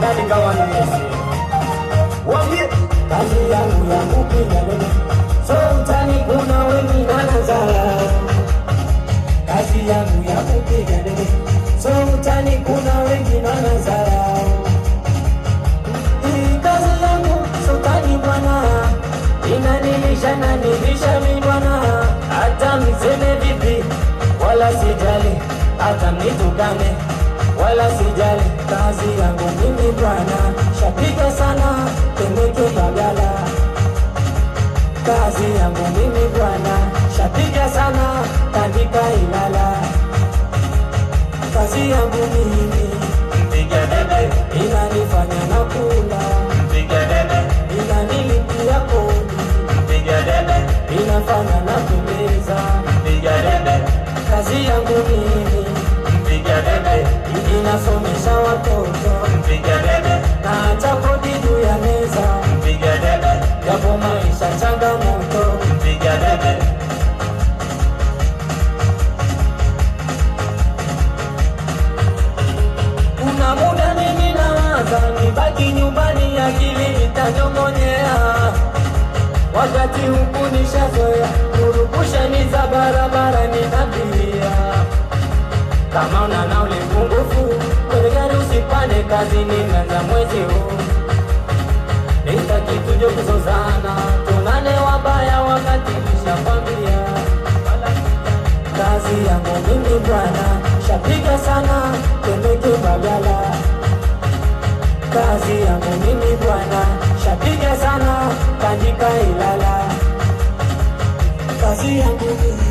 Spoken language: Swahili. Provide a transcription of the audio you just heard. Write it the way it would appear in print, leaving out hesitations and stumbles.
na nikawa nimesi. Wambie kazi yangu ya kupiga debe, so utani kuna wengi na nazara. Kazi yangu ya kupiga debe, so utani kuna wengi na nazara. Kazi yangu so utani bwana, inanilisha na nilisha mi bwana. Hata mseme vipi wala sijali, hata mnitukane wala sijali. Kazi yangu mimi bwana, shapiga sana Temeke Mbagala. Kazi yangu mimi bwana, shapiga sana Tandika Ilala. Kazi yangu mimi mpiga debe, inanifanya na kula. Mpiga debe, inanilipia kodi. Mpiga debe, inafanya na kupendeza. Mpiga debe, kazi yangu mimi mpiga debe, inasomesha watoto. Mpiga debe, na hata kodi juu ya meza. Mpiga debe, japo maisha changamoto. Mpiga debe, kuna muda mimi nawaza nibaki nyumbani, akili itanyong'onyea. Wakati huku nishazoea kurupusha ni za barabara ninabia. Kama una nauli pungufu kwenye gari usipande, kazi nimeanza mwezi huu. Nitaki tuje kuzozana, tunane wabaya wakati nishakwambia. Kazi yangu mimi bwana, shapiga sana Temeke Mbagala. Kazi yangu mimi bwana, shapiga sana Tandika Ilala. Kazi yangu mimi